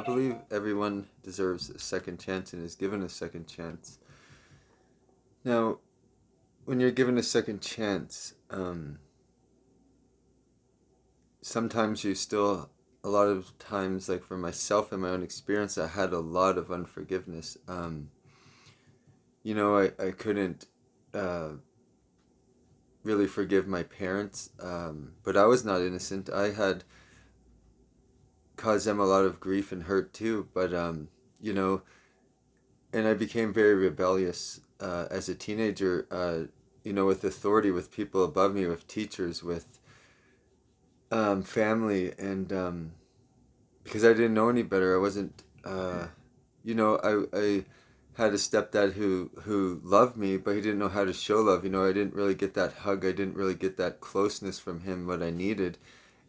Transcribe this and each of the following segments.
I believe everyone deserves a second chance and is given a second chance. Now, when you're given a second chance, sometimes you still, a lot of times, like for myself and my own experience, I had a lot of unforgiveness. I couldn't uh, really forgive my parents, but I was not innocent. I had caused them a lot of grief and hurt too, but, you know, and I became very rebellious as a teenager, with authority, with people above me, with teachers, with family, and because I didn't know any better, I wasn't, I had a stepdad who loved me, but he didn't know how to show love. I didn't really get that hug. I didn't really get that closeness from him, what I needed,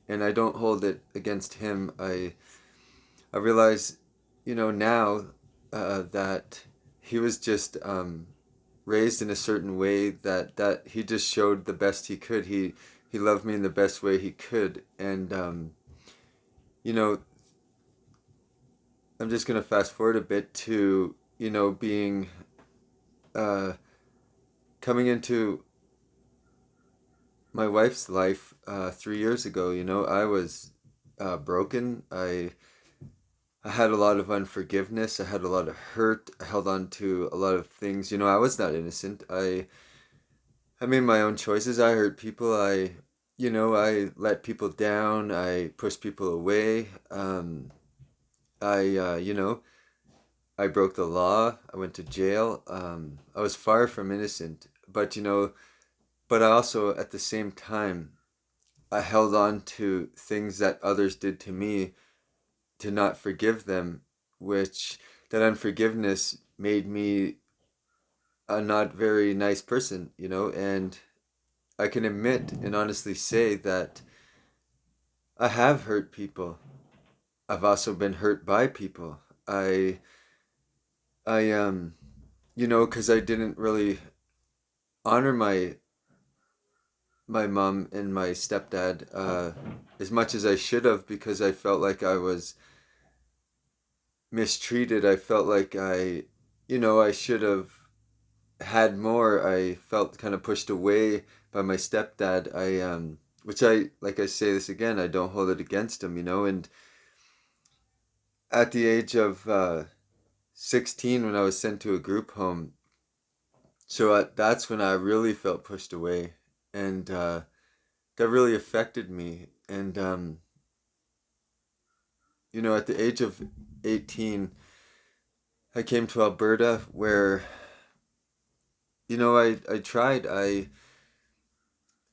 and I don't hold it against him. I realize, now that he was just raised in a certain way that he just showed the best he could. He loved me in the best way he could, and you know, I'm just gonna fast forward a bit to being uh, coming into my wife's life 3 years ago. I was broken. I had a lot of unforgiveness. I had a lot of hurt. I held on to a lot of things. I was not innocent. I made my own choices. I hurt people. I let people down. I pushed people away. I broke the law. I went to jail. I was far from innocent. But I also, at the same time, I held on to things that others did to me to not forgive them, which that unforgiveness made me a not very nice person, and I can admit and honestly say that I have hurt people. I've also been hurt by people. I because I didn't really honor my mom and my stepdad as much as I should have, because I felt like I was mistreated. I felt like I should have had more. I felt kind of pushed away by my stepdad. Which like I say this again, I don't hold it against him, and at the age of 16, when I was sent to a group home, so that's when I really felt pushed away, and that really affected me. And at the age of 18, I came to Alberta, where I tried. I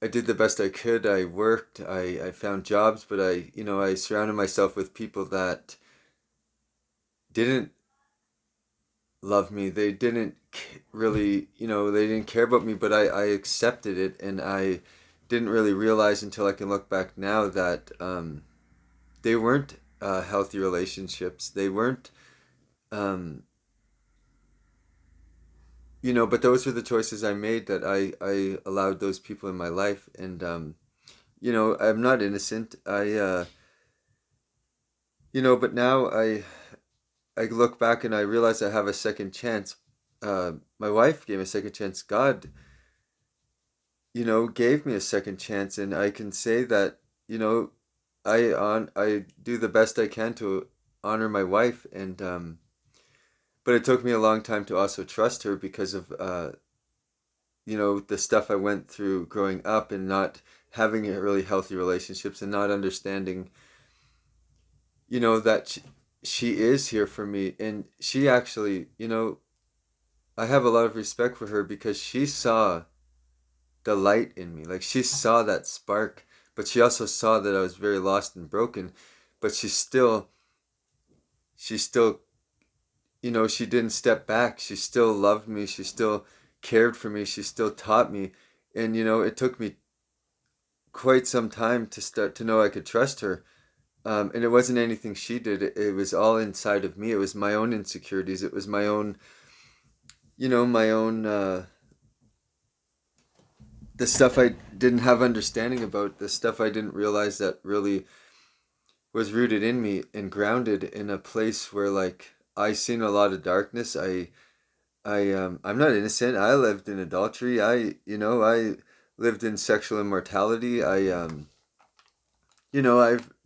did the best I could. I worked. I found jobs, but I surrounded myself with people that didn't love me. They didn't really, they didn't care about me, but I accepted it, and I didn't really realize until I can look back now that they weren't healthy relationships. They weren't, um, but those were the choices I made, that I allowed those people in my life. And, I'm not innocent. But now I look back and I realize I have a second chance. My wife gave me a second chance. God, gave me a second chance, and I can say that, you know, I do the best I can to honor my wife, and but it took me a long time to also trust her, because of the stuff I went through growing up, and not having a really healthy relationships, and not understanding, that she is here for me, and she actually, I have a lot of respect for her, because she saw the light in me. Like, she saw that spark, but she also saw that I was very lost and broken. But she still, she didn't step back. She still loved me. She still cared for me. She still taught me. And, it took me quite some time to start to know I could trust her. And it wasn't anything she did. It was all inside of me. It was my own insecurities. It was my own, my own, the stuff I didn't have understanding about, the stuff I didn't realize that really was rooted in me and grounded in a place where like I seen a lot of darkness. I'm not innocent. I lived in adultery. I lived in sexual immortality. I've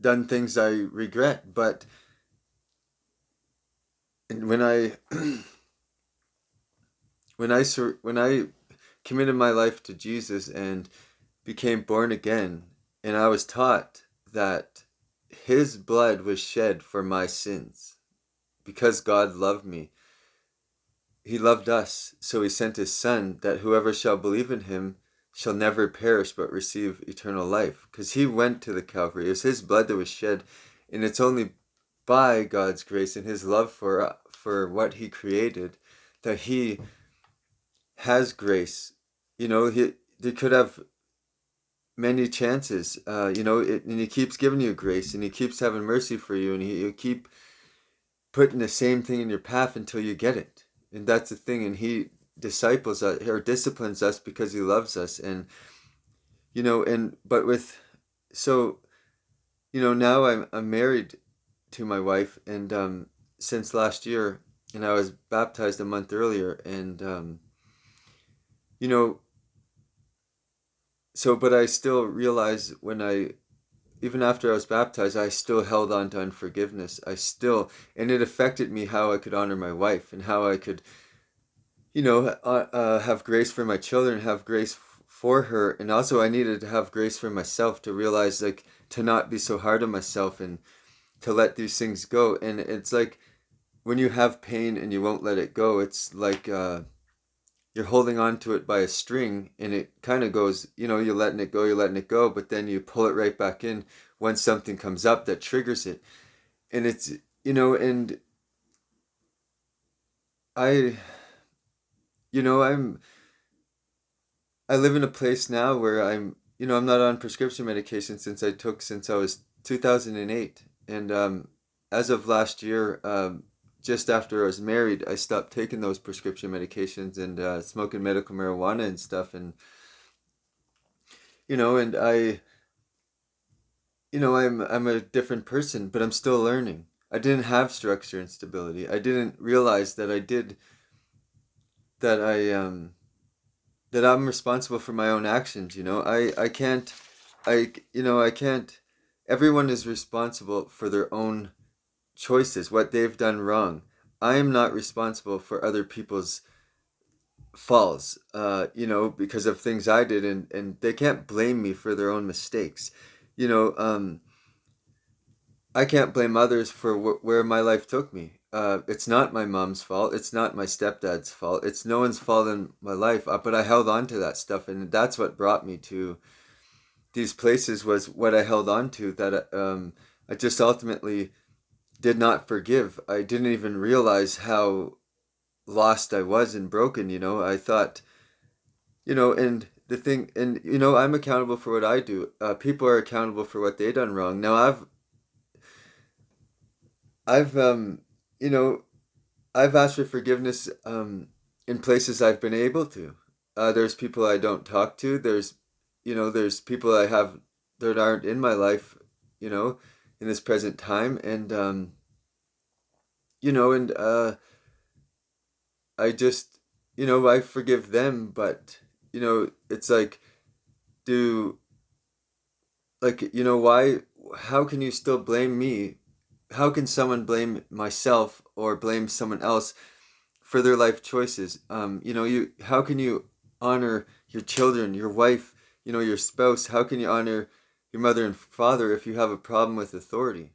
done things I regret, but when I when I committed my life to Jesus and became born again, and I was taught that his blood was shed for my sins because God loved me. He loved us, so he sent his son that whoever shall believe in him shall never perish but receive eternal life. Because he went to the Calvary. It was his blood that was shed, and it's only by God's grace and his love for what he created that he has grace. They could have many chances, and he keeps giving you grace, and he keeps having mercy for you, and he'll keep putting the same thing in your path until you get it. And that's the thing. And he disciples us or disciplines us because he loves us. And, but so, now I'm married to my wife, and since last year, and I was baptized a month earlier. And, you know, but I still realize even after I was baptized, I still held on to unforgiveness. And it affected me how I could honor my wife and how I could, have grace for my children, have grace for her. And also I needed to have grace for myself to realize, like, to not be so hard on myself and to let these things go. And it's like when you have pain and you won't let it go, it's like, you're holding on to it by a string, and it kind of goes, you're letting it go, but then you pull it right back in when something comes up that triggers it. And it's, and I, I live in a place now where I'm not on prescription medication since I was 2008. And as of last year, just after I was married, I stopped taking those prescription medications and smoking medical marijuana and stuff. And, and I'm a different person, but I'm still learning. I didn't have structure and stability. I didn't realize that I'm responsible for my own actions. I can't, I can't, everyone is responsible for their own choices, what they've done wrong. I am not responsible for other people's falls, because of things I did, and they can't blame me for their own mistakes. You know, I can't blame others for where my life took me. It's not my mom's fault. It's not my stepdad's fault. It's no one's fault in my life. But I held on to that stuff, and that's what brought me to these places. Was what I held on to that I just ultimately did not forgive. I didn't even realize how lost I was and broken. I thought, and the thing, and I'm accountable for what I do. People are accountable for what they done wrong. Now I've you know I've asked for forgiveness in places I've been able to. There's people I don't talk to. There's people I have that aren't in my life, you know, in this present time, and and I just, I forgive them, but it's like, do why? How can you still blame me? How can someone blame myself or blame someone else for their life choices? How can you honor your children, your wife, your spouse? How can you honor your mother and father if you have a problem with authority?